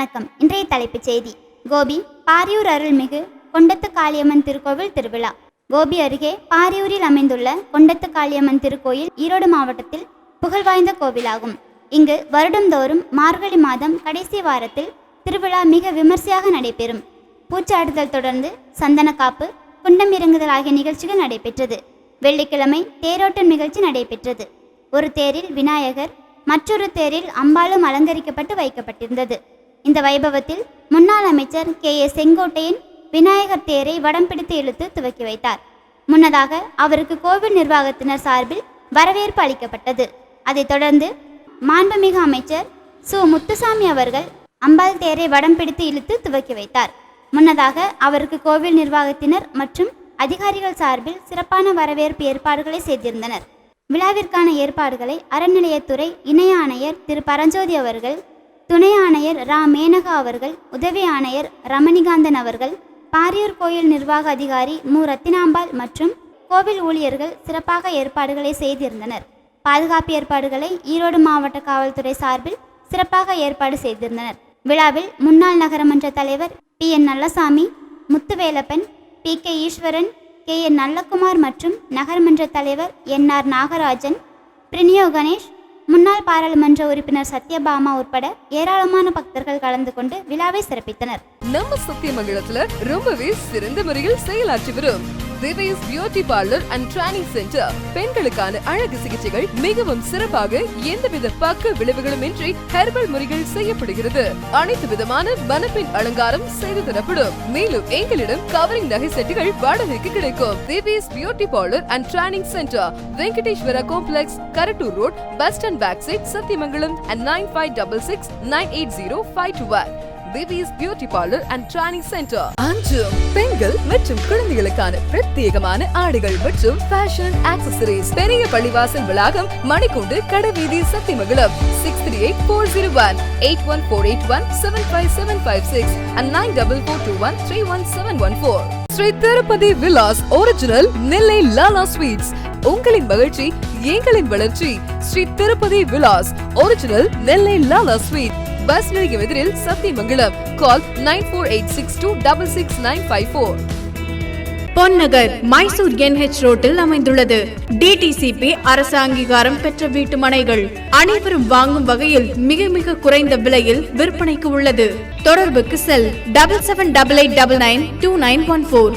வணக்கம். இன்றைய தலைப்புச் செய்தி. கோபி பாரியூர் அருள்மிகு கொண்டத்து காளியம்மன் திருக்கோவில் திருவிழா. கோபி அருகே பாரியூரில் அமைந்துள்ள கொண்டத்து காளியம்மன் திருக்கோயில் ஈரோடு மாவட்டத்தில் புகழ்வாய்ந்த கோவிலாகும். இங்கு வருடந்தோறும் மார்கழி மாதம் கடைசி வாரத்தில் திருவிழா மிக விமர்சையாக நடைபெறும். பூச்சாடுதல் தொடர்ந்து சந்தனக்காப்பு, குண்டம் இறங்குதல் ஆகிய நிகழ்ச்சிகள் நடைபெற்றது. வெள்ளிக்கிழமை தேரோட்டம் நிகழ்ச்சி நடைபெற்றது. ஒரு தேரில் விநாயகர், மற்றொரு தேரில் அம்பாளும் அலங்கரிக்கப்பட்டு வைக்கப்பட்டிருந்தது. இந்த வைபவத்தில் முன்னாள் அமைச்சர் KA செங்கோட்டையன் விநாயகர் தேரை வடம் பிடித்து இழுத்து துவக்கி வைத்தார். முன்னதாக அவருக்கு கோவில் நிர்வாகத்தினர் சார்பில் வரவேற்பு அளிக்கப்பட்டது. அதைத் தொடர்ந்து மாண்புமிகு அமைச்சர் சு முத்துசாமி அவர்கள் அம்பாள் தேரை வடம் பிடித்து இழுத்து துவக்கி வைத்தார். முன்னதாக அவருக்கு கோவில் நிர்வாகத்தினர் மற்றும் அதிகாரிகள் சார்பில் சிறப்பான வரவேற்பு ஏற்பாடுகளை செய்திருந்தனர். விழாவிற்கான ஏற்பாடுகளை அறநிலையத்துறை இணை ஆணையர் திரு பரஞ்சோதி அவர்கள், துணை ஆணையர் ரா மேனகா அவர்கள், உதவி ஆணையர் ரமணிகாந்தன் அவர்கள், பாரியூர் கோயில் நிர்வாக அதிகாரி மு ரத்தினாம்பாள் மற்றும் கோவில் ஊழியர்கள் சிறப்பாக ஏற்பாடுகளை செய்திருந்தனர். பாதுகாப்பு ஏற்பாடுகளை ஈரோடு மாவட்ட காவல்துறை சார்பில் சிறப்பாக ஏற்பாடு செய்திருந்தனர். விழாவில் முன்னாள் நகரமன்ற தலைவர் PN நல்லசாமி, முத்துவேலப்பன், PK ஈஸ்வரன், KN நல்லகுமார் மற்றும் நகர்மன்ற தலைவர் NR நாகராஜன், பிரினியோ கணேஷ், முன்னாள் பாராளுமன்ற உறுப்பினர் சத்யபாமா உட்பட ஏராளமான பக்தர்கள் கலந்து கொண்டு விழாவை சிறப்பித்தனர். நம்ம சத்தியமங்கலத்துல ரொம்பவே சிறந்த முறையில் செயலாற்றி வரும் Divesh beauty parlour and training centre பெண்களுக்கான அழகு சிகிச்சைகள் மிகவும் சிறப்பாக எந்தவித பக்க விளைவுகளும் இன்றி ஹெர்பல் முறைகள் செய்யப்படுகிறது. அனைத்து விதமான மணப்பெண் அலங்காரம் செய்து தரப்படும். மேலும் எங்களிடம் கவரிங் நகை செட்டுகள் வாடகைக்கு கிடைக்கும். Divesh beauty parlour and training centre, Venkateswara complex, Karattur road, bus stand back side, Sathyamangalam and 9566980521. Baby's Beauty Parlor and Training Center. அஞ்சும் பெண்கள் மற்றும் குழந்தைகளுக்கான பிரத்யேகமான ஆடைகள் மற்றும் ஃபேஷன் ஆக்சசரிஸ். பெரிய பள்ளிவாசல் வளாகம், மணிக்கூண்டு, கடவீதி, Sathyamangalam. 638401 81481 75756 and 9442131714. Shri Tirupati Vilas original Nellai Lala sweets. உங்களின் மகிழ்ச்சி எங்களின் வளர்ச்சி. Shri Tirupati Vilas original Nellai Lala sweet, bus நிலையம் எதிரில், சத்தியமங்கலம். கால் 9486266954. பொன்னகர் மைசூர் NH ரோட்டில் அமைந்துள்ளது. DTCP அரசு அங்கீகாரம் பெற்ற வீட்டு மனைகள் அனைவரும் வாங்கும் வகையில் மிக மிக குறைந்த விலையில் விற்பனைக்கு உள்ளது. தொடர்புக்கு செல் 7788992914.